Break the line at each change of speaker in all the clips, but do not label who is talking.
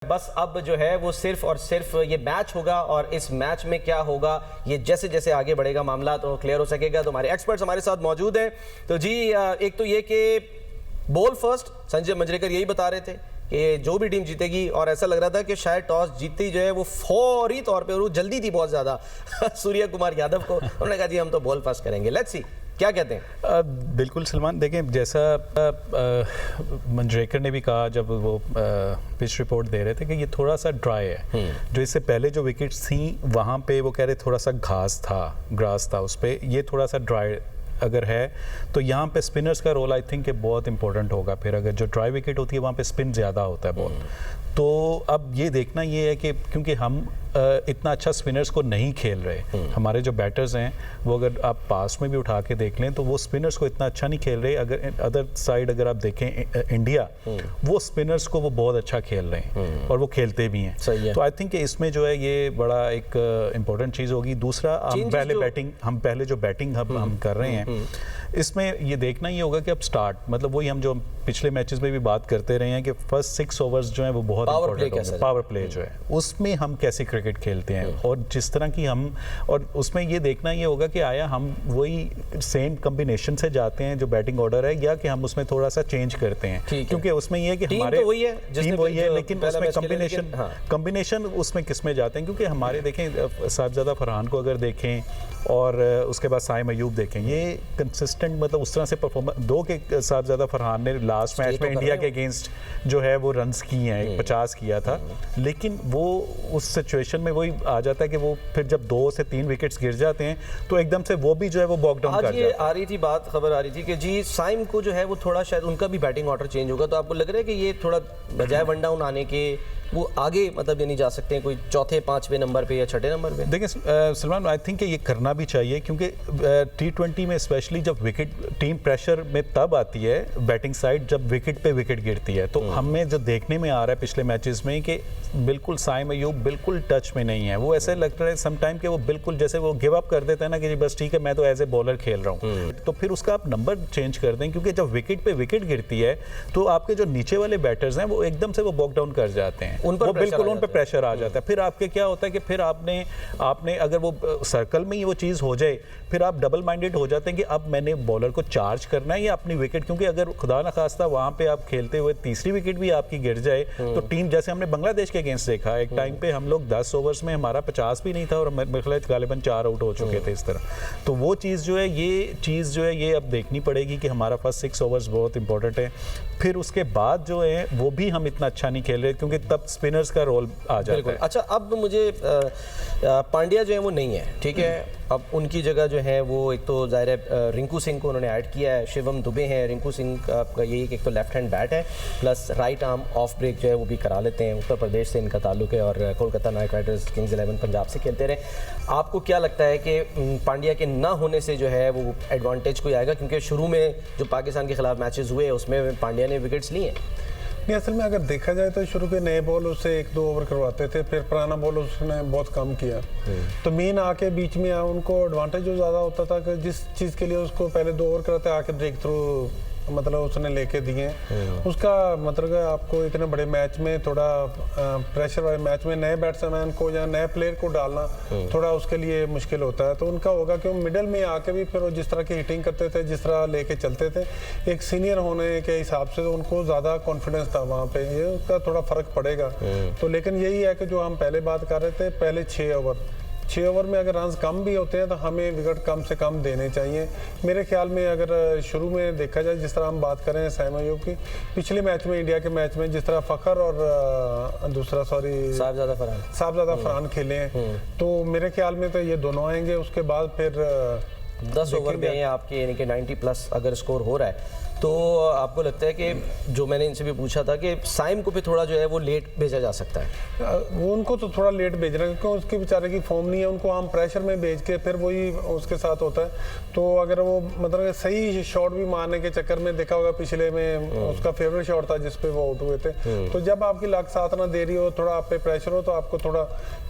बस अब जो है वो सिर्फ और सिर्फ ये मैच होगा और इस मैच में क्या होगा ये जैसे जैसे आगे बढ़ेगा मामला तो क्लियर हो सकेगा। तो हमारे एक्सपर्ट्स हमारे साथ मौजूद हैं। तो जी एक तो ये कि बॉल फर्स्ट संजय मंजरेकर यही बता रहे थे कि जो भी टीम जीतेगी, और ऐसा लग रहा था कि शायद टॉस जीतती जो है वो फौरी तौर पे, और वो जल्दी थी बहुत ज़्यादा सूर्य कुमार यादव को, उन्होंने कहा जी हम तो बॉल फर्स्ट करेंगे। लेट्स सी क्या कहते हैं।
बिल्कुल सलमान, देखें जैसा मंजरेकर ने भी कहा जब वो पिच रिपोर्ट दे रहे थे कि ये थोड़ा सा ड्राई है। जो इससे पहले जो विकेट्स थी वहाँ पे वो कह रहे थोड़ा सा ग्रास था उस पर, ये थोड़ा सा ड्राई अगर है तो यहाँ पे स्पिनर्स का रोल आई थिंक बहुत इंपॉर्टेंट होगा। फिर अगर जो ड्राई विकेट होती है वहाँ पे स्पिन ज़्यादा होता है बॉल। तो अब ये देखना ये है कि क्योंकि हम इतना अच्छा स्पिनर्स को नहीं खेल रहे, हमारे जो बैटर्स हैं वो अगर आप पास में भी उठा के देख लें तो वो स्पिनर्स को इतना अच्छा नहीं खेल रहे। अगर अदर साइड अगर आप देखें इंडिया, वो स्पिनर्स को वो बहुत अच्छा खेल रहे हैं और वो खेलते भी हैं। तो आई थिंक इसमें जो है ये बड़ा एक इम्पोर्टेंट चीज़ होगी। दूसरा हम पहले जो बैटिंग हम कर रहे हैं इसमें ये देखना ये होगा कि अब स्टार्ट मतलब वही हम जो पिछले मैचेस में भी बात करते रहे हैं कि फर्स्ट 6 ओवर्स जो है वो बहुत इंपॉर्टेंट है। पावर प्ले जो है उसमें हम कैसे क्रिकेट खेलते हैं और जिस तरह की हम, और उसमें ये देखना ये होगा कि आया हम वही सेम कॉम्बिनेशन से जाते हैं जो बैटिंग ऑर्डर है, या कि हम उसमें थोड़ा सा चेंज करते हैं। क्योंकि उसमें ये है कि हमारे
टीम
वही है लेकिन उसमें कॉम्बिनेशन उसमें किस में जाते हैं। क्योंकि हमारे देखें साहबजादा फरहान को अगर देखें और उसके बाद साइम अयूब देखें, ये कंसिस्टेंट मतलब उस तरह से परफॉर्मेंस दो के साहबजादा फरहान ने लास्ट मैच में इंडिया के अगेंस्ट जो है वो रन्स किए हैं, 50 किया था, लेकिन वो उस सिचुएशन में वही आ जाता है कि वो फिर जब 2 से 3 विकेट्स गिर जाते हैं तो एकदम से वो भी जो है वो बॉक डाउन कर जाता है।
ये आ रही थी बात, खबर आ रही थी कि जी साइम को जो है वो थोड़ा शायद उनका भी बैटिंग ऑर्डर चेंज होगा। तो आपको लग रहा है कि ये थोड़ा बजाय वन डाउन आने के वो आगे मतलब ये नहीं जा सकते हैं कोई चौथे 5वें नंबर पे या छठे नंबर पे?
देखिए सलमान, आई थिंक ये करना भी चाहिए क्योंकि T20 में स्पेशली जब विकेट टीम प्रेशर में तब आती है बैटिंग साइड जब विकेट पे विकेट गिरती है। तो हमें जो देखने में आ रहा है पिछले मैचेस में कि बिल्कुल साइम अयूब बिल्कुल टच में नहीं है। वो ऐसे लगता है समटाइम कि वो बिल्कुल जैसे वो गिव अप कर देते हैं ना कि बस ठीक है मैं तो एज ए बॉलर खेल रहा हूँ। तो फिर उसका आप नंबर चेंज कर दें क्योंकि जब विकेट पे विकेट गिरती है तो आपके जो नीचे वाले बैटर्स हैं वो एकदम से वो बॉक डाउन कर जाते हैं, उन पर प्रेशर आ जाता है। फिर आपके क्या होता है कि फिर आपने अगर वो सर्कल में ही वो चीज़ हो जाए फिर आप डबल माइंडेड हो जाते हैं कि अब मैंने बॉलर को चार्ज करना है या अपनी विकेट, क्योंकि अगर खुदा ना खास्ता वहाँ पे आप खेलते हुए तीसरी विकेट भी आपकी गिर जाए तो टीम, जैसे हमने बांग्लादेश के अगेंस्ट देखा एक टाइम पे हम लोग 10 ओवर्स में हमारा 50 भी नहीं था और मेरे ख्याल गालिबन 4 आउट हो चुके थे इस तरह। तो वो चीज़ जो है ये अब देखनी पड़ेगी कि हमारा फर्स्ट 6 ओवर्स बहुत इंपॉर्टेंट है। फिर उसके बाद जो है वो भी हम इतना अच्छा नहीं खेल रहे क्योंकि तब स्पिनर्स का रोल आ जाता है।
अच्छा, अब मुझे पांड्या जो है वो नहीं है, ठीक है। अब उनकी जगह जो है वो एक तो ज़ाहिर है रिंकू सिंह को उन्होंने ऐड किया है, शिवम दुबे हैं। रिंकू सिंह का यही एक तो लेफ्ट हैंड बैट है plus right arm off break जो है वो भी करा लेते हैं। उत्तर प्रदेश से इनका ताल्लुक है और Kolkata night Riders, Kings 11 Punjab से खेलते रहे। आपको क्या लगता है कि पांड्या के ना होने से जो है वो एडवांटेज कोई आएगा? क्योंकि शुरू में जो पाकिस्तान के खिलाफ मैचेस हुए उसमें पांड्या ने विकेट्स लिए
नहीं। असल में अगर देखा जाए तो शुरू के नए बॉल उससे 1-2 ओवर करवाते थे, फिर पुराना बॉल उसने बहुत कम किया। तो मेन आके बीच में उनको एडवांटेज जो ज़्यादा होता था कि जिस चीज़ के लिए उसको पहले 2 ओवर कराते आके ब्रेक थ्रू मतलब उसने लेके दिए। उसका मतलब आपको इतने बड़े मैच में थोड़ा प्रेशर वाले मैच में नए बैट्समैन को या नए प्लेयर को डालना थोड़ा उसके लिए मुश्किल होता है। तो उनका होगा कि वो मिडल में आके भी फिर वो जिस तरह की हिटिंग करते थे, जिस तरह लेके चलते थे, एक सीनियर होने के हिसाब से तो उनको ज़्यादा कॉन्फिडेंस था वहाँ पे, ये उसका थोड़ा फ़र्क पड़ेगा। तो लेकिन यही है कि जो हम पहले बात कर रहे थे, पहले 6 ओवर में अगर रन्स कम भी होते हैं तो हमें विकेट कम से कम देने चाहिए। मेरे ख्याल में अगर शुरू में देखा जाए, जिस तरह हम बात करें साइम अयूब की, पिछले मैच में इंडिया के मैच में जिस तरह फ़खर और दूसरा साहबजादा फरहान खेले हैं, तो मेरे ख्याल में तो ये दोनों आएंगे। उसके बाद फिर
10 ओवर में आपके यानी कि 90+ अगर स्कोर हो रहा है तो आपको लगता है कि जो मैंने इनसे भी पूछा था कि साइम को भी थोड़ा जो है वो लेट भेजा जा सकता है?
वो उनको तो थोड़ा लेट भेजना है क्योंकि उसके बेचारे की फॉर्म नहीं है। उनको हम प्रेशर में भेज के फिर वही उसके साथ होता है। तो अगर वो मतलब सही शॉट भी मारने के चक्कर में देखा होगा, पिछले में उसका फेवरेट शॉट था जिसपे वो आउट हुए थे। तो जब आपकी लक साथ ना दे रही हो, थोड़ा आप पे प्रेशर हो, तो आपको थोड़ा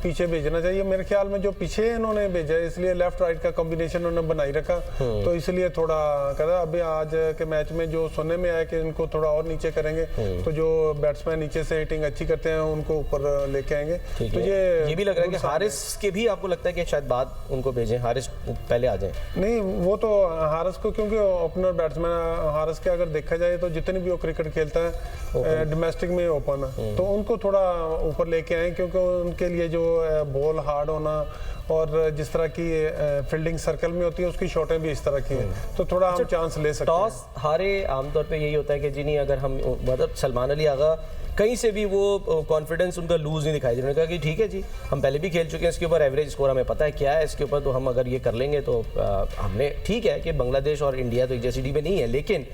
पीछे भेजना चाहिए। मेरे ख्याल में जो पीछे इन्होंने भेजा है इसलिए लेफ्ट राइट का कॉम्बिनेशन उन्होंने बनाई रखा, तो इसलिए थोड़ा कहता अभी आज के मैच में जो सुनने में आया कि इनको थोड़ा और नीचे करेंगे तो जो बैट्समैन नीचे से हिटिंग अच्छी करते हैं उनको ऊपर लेके आएंगे। तो
ये भी लग रहा है कि हारिस के भी आपको लगता है कि शायद बाद उनको भेजें, हारिस पहले आ जाए?
नहीं, वो तो हारिस को, क्योंकि ओपनर बैट्समैन हारिस के अगर देखा जाए तो जितने भी वो क्रिकेट खेलता है डोमेस्टिक में ओपन तो उनको थोड़ा ऊपर लेके आए, क्योंकि उनके लिए जो बॉल हार्ड होना और जिस तरह की फील्डिंग सर्कल में होती है उसकी शॉटें भी इस तरह की हैं, तो थोड़ा हम चांस ले सकते हैं।
टॉस हारे आमतौर पे यही होता है कि जी नहीं, अगर हम मतलब सलमान अली आगा कहीं से भी वो कॉन्फिडेंस उनका लूज नहीं दिखाई दे रहा। उन्होंने कहा कि ठीक है जी, हम पहले भी खेल चुके हैं, इसके ऊपर एवरेज स्कोर हमें पता है क्या है, इसके ऊपर तो हम अगर ये कर लेंगे तो हमने, ठीक है कि बांग्लादेश और इंडिया तो एक जैसी टीम में नहीं है, लेकिन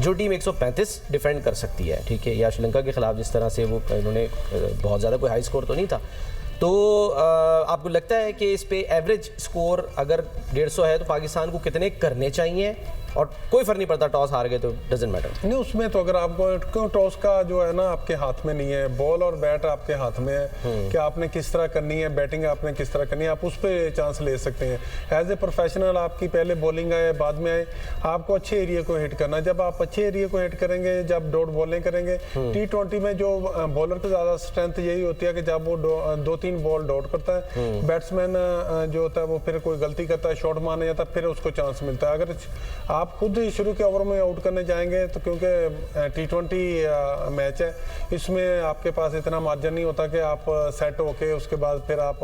जो टीम 135 डिफेंड कर सकती है, ठीक है, या श्रीलंका के खिलाफ जिस तरह से वो इन्होंने बहुत ज़्यादा कोई हाई स्कोर तो नहीं था, तो आपको लगता है कि इस पे एवरेज स्कोर अगर 150 है तो पाकिस्तान को कितने करने चाहिए? और कोई फर्क नहीं पड़ता, टॉस हार गए तो डजंट मैटर।
नहीं, उसमें तो अगर आपको टॉस का जो है ना आपके हाथ में नहीं है, बॉल और बैट आपके हाथ में है कि आपने किस तरह करनी है, बैटिंग आपने किस तरह करनी है, आप उस पर चांस ले सकते हैं। एज ए प्रोफेशनल आपकी पहले बॉलिंग आए बाद में आए, आपको अच्छे एरिया को हिट करना। जब आप अच्छे एरिया को हिट करेंगे, जब डॉट बॉलिंग करेंगे, T20 में जो बॉलर की ज़्यादा स्ट्रेंथ यही होती है कि जब वो 2-3 बॉल डॉट करता है, बैट्समैन जो होता है वो फिर कोई गलती करता है, शॉट मारने जाता है, फिर उसको चांस मिलता है। अगर आप खुद ही शुरू के ओवर में आउट करने जाएंगे तो क्योंकि T20 मैच है, इसमें आपके पास इतना मार्जिन नहीं होता कि आप सेट होके उसके बाद फिर आप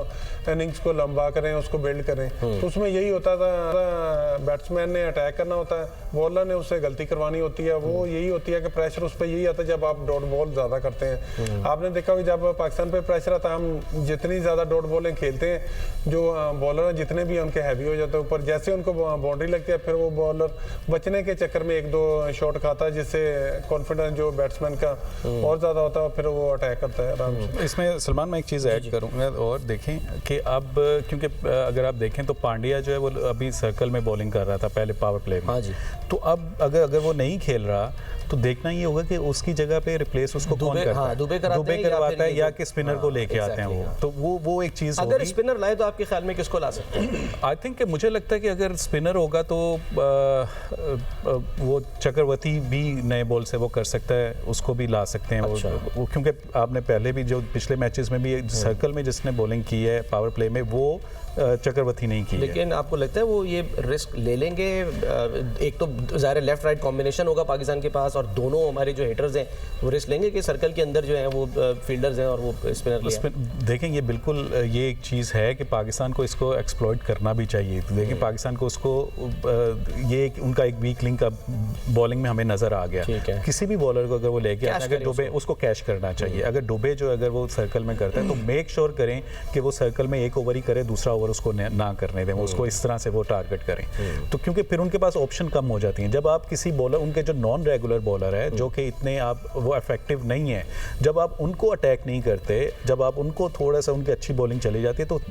इनिंग्स को लंबा करें, उसको बिल्ड करें। तो उसमें यही होता था, बैट्समैन ने अटैक करना होता है, बॉलर ने उससे गलती करवानी होती है। वो यही होती है कि प्रेशर उस पर यही आता है जब आप डॉट बॉल ज़्यादा करते हैं। आपने देखा कि जब पाकिस्तान पे प्रेशर आता है, हम जितनी ज़्यादा डॉट बॉलें खेलते हैं, जो बॉलर हैं जितने भी उनके हैवी हो जाते हैं ऊपर, जैसे उनको बाउंड्री लगती है फिर वो बॉलर बचने के चक्कर में 1-2 शॉट खाता है, जिससे कॉन्फिडेंस जो बैट्समैन का और ज़्यादा होता है, फिर वो अटैक करता है आराम से।
इसमें सलमान मैं एक चीज़ ऐड करूँगा और देखें कि अब क्योंकि अगर आप देखें तो पांड्या जो है वो अभी सर्कल में बॉलिंग कर रहा था पहले पावर प्ले में।
हाँ जी।
तो अब अगर वो नहीं खेल रहा तो देखना ये होगा कि उसकी जगह पे रिप्लेस उसको कौन करता है।
दुबे
करवाता है या कि स्पिनर को लेके आते हैं वो। तो वो एक चीज़ होगी।
अगर स्पिनर लाए तो आपके ख्याल में किसको ला सकते हैं?
आई थिंक मुझे लगता है कि अगर स्पिनर होगा तो वो चक्रवर्ती भी नए बॉल से वो कर सकता है, उसको भी ला सकते हैं।
अच्छा।
वो क्योंकि आपने पहले भी जो पिछले मैचेस में भी सर्कल में जिसने बॉलिंग की है पावर प्ले में वो चक्रवर्ती नहीं की।
लेकिन आपको लगता है वो ये रिस्क ले लेंगे? एक तो ज़ाहिर लेफ्ट राइट कॉम्बिनेशन होगा पाकिस्तान के पास, और दोनों हमारे जो हिटर्स हैं वो रिस्क लेंगे कि सर्कल के अंदर जो है वो फील्डर्स हैं और वो स्पिनर
देखें। ये बिल्कुल ये एक चीज़ है कि पाकिस्तान को इसको एक्सप्लॉइट करना भी चाहिए। तो देखें पाकिस्तान को उसको ये उनका एक वीक लिंक अब बॉलिंग में हमें नज़र आ गया। किसी भी बॉलर को अगर वो लेके आते हैं, अगर डुबे उसको कैश करना चाहिए। अगर डुबे जो अगर वो सर्कल में करता है तो मेक श्योर करें कि वो सर्कल में एक ओवर ही करे, दूसरा ओवर उसको ना करने दें, उसको इस तरह से वो टारगेट करें। तो क्योंकि फिर उनके पास ऑप्शन कम हो जाती हैं। जब आप किसी बॉलर, उनके जो नॉन रेगुलर बॉलर है जो कि इतने आप वो इफेक्टिव नहीं है, जब आप उनको अटैक नहीं करते, जब आप उनको थोड़ा सा उनकी अच्छी बॉलिंग चली जाती है, तो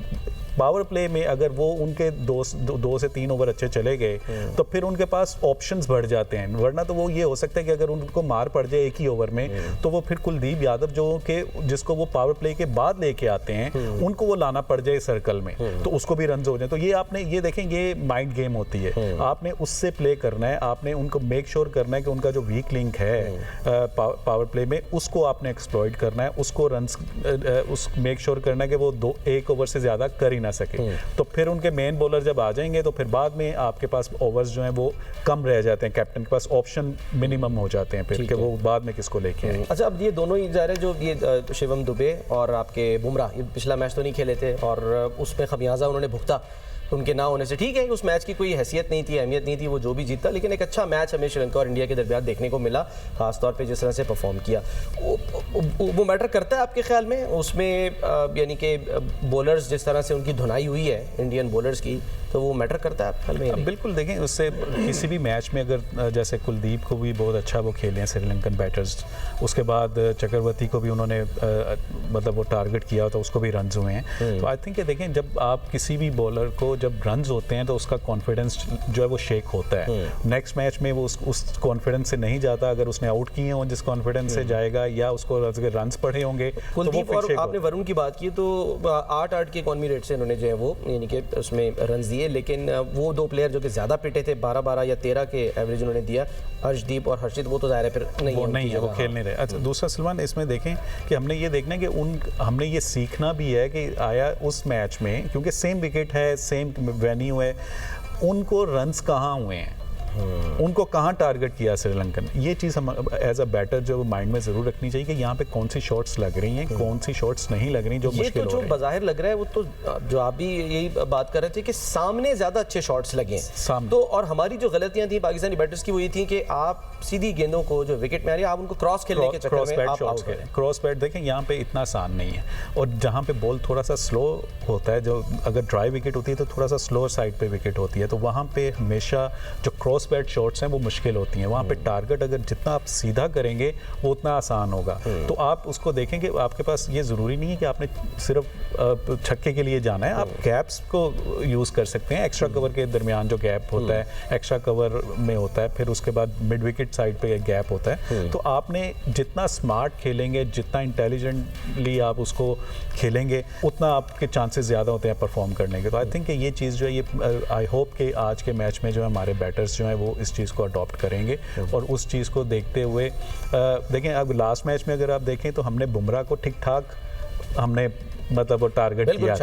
पावर प्ले में अगर वो उनके 2 से 3 ओवर अच्छे चले गए तो फिर उनके पास ऑप्शंस बढ़ जाते हैं। वरना तो वो ये हो सकता है कि अगर उनको मार पड़ जाए एक ही ओवर में तो वो फिर कुलदीप यादव जो कि जिसको वो पावर प्ले के बाद लेके आते हैं उनको वो लाना पड़ जाए सर्कल में, तो उसको भी रन हो जाए। तो ये आपने ये देखें, ये माइंड गेम होती है। आपने उससे प्ले करना है, आपने उनको मेक श्योर करना है कि उनका जो वीक लिंक है पावर प्ले में उसको आपने एक्सप्लॉइट करना है, उसको रन उस मेक श्योर करना है कि वो 1 ओवर से ज़्यादा कर ना सके। तो फिर उनके मेन बॉलर जब आ जाएंगे तो फिर बाद में आपके पास ओवर्स जो हैं वो कम रह जाते हैं, कैप्टन के पास ऑप्शन मिनिमम हो जाते हैं फिर कि वो बाद में किसको लेके आए।
अच्छा, अब ये दोनों ही जा रहे जो ये शिवम दुबे और आपके बुमराह, ये पिछला मैच तो नहीं खेले थे और उसमें खमियाजा उन्होंने भुगता उनके ना होने से। ठीक है, उस मैच की कोई हैसियत नहीं थी, अहमियत नहीं थी, वो जो भी जीता, लेकिन एक अच्छा मैच हमें श्रीलंका और इंडिया के दरमियान देखने को मिला, खासतौर पे जिस तरह से परफॉर्म किया। वो मैटर करता है आपके ख्याल में उसमें? यानी कि बॉलर्स जिस तरह से उनकी धुनाई हुई है इंडियन बॉलर्स की, तो वो मैटर करता है आपके ख्याल में?
बिल्कुल। देखें, उससे किसी भी मैच में अगर जैसे कुलदीप को भी बहुत अच्छा वो खेले हैं श्रीलंकन बैटर्स, उसके बाद चक्रवर्ती को भी उन्होंने मतलब वो टारगेट किया तो उसको भी रन हुए हैं। तो आई थिंक देखें, जब आप किसी भी बॉलर को जब रन्स होते हैं तो उसका कॉन्फिडेंस जो है वो शेक होता है। नेक्स्ट मैच में वो उस कॉन्फिडेंस से नहीं जाता, अगर उसने आउट किए हों जिस कॉन्फिडेंस से जाएगा, या उसको रन्स पढ़े होंगे तो वो
कुलदीप,
फिर
और
शेक
आपने वरुण की बात की तो 8-8 के इकॉनमी रेट से उन्होंने जो है वो यानी कि उसमें रन दिए, लेकिन वो दो प्लेयर जो कि ज़्यादा पिटे थे 12-12 या 13 के एवरेज उन्होंने दिया, हर्षदीप और हर्षित, वो तो ज़ाहिर है फिर नहीं
वो
है,
नहीं है, वो खेल नहीं रहे। अच्छा, दूसरा सलमान, इसमें देखें कि हमने ये देखना है कि हमने ये सीखना भी है कि आया उस मैच में, क्योंकि सेम विकेट है, सेम वेन्यू है, उनको रन्स कहाँ हुए हैं, उनको कहाँ टारगेट किया श्रीलंकन, ये चीज़ हम एज अ बैटर जो माइंड में ज़रूर रखनी चाहिए कि यहाँ पे कौन सी शॉट्स लग रही हैं, कौन सी शॉट्स नहीं लग रही जो
ये
मुश्किल
तो
हो
जो
रही है।
बाज़ाहिर लग रहा है वो तो जो आप भी यही बात कर रहे थे कि सामने ज़्यादा अच्छे शॉट्स लगे हैं
सामने।
तो, और हमारी जो गलतियां थी पाकिस्तानी बैटर्स की वो ये थी कि आप सीधी गेंदों को जो विकेट में आ रही है आप उनको क्रॉस खेलने के चक्कर में आप आउट करें।
क्रॉस बैट देखें यहाँ पे इतना आसान नहीं है, और जहाँ पे बॉल थोड़ा सा स्लो होता है, जो अगर ड्राई विकेट होती है तो थोड़ा सा स्लोअर साइड पे विकेट होती है, तो वहाँ पे हमेशा जो क्रॉस बैट शॉट्स हैं वो मुश्किल होती हैं। वहाँ पे टारगेट अगर जितना आप सीधा करेंगे वो उतना आसान होगा। तो आप उसको देखें कि आपके पास ये ज़रूरी नहीं है कि आपने सिर्फ छक्के के लिए जाना है, आप गैप्स को यूज़ कर सकते हैं। एक्स्ट्रा कवर के दरमियान जो गैप होता है, एक्स्ट्रा कवर में होता है, फिर उसके बाद मिड विकेट साइड पे एक गैप होता है। तो आपने जितना स्मार्ट खेलेंगे, जितना इंटेलिजेंटली आप उसको खेलेंगे, उतना आपके चांसेस ज़्यादा होते हैं परफॉर्म करने के। तो आई थिंक ये चीज़ जो है, ये आई होप कि आज के मैच में जो है हमारे बैटर्स जो हैं वो इस चीज़ को अडॉप्ट करेंगे, और उस चीज़ को देखते हुए देखें, अब लास्ट मैच में अगर आप देखें तो हमने बुमराह को ठीक ठाक हमने मतलब वो टारगेट किया।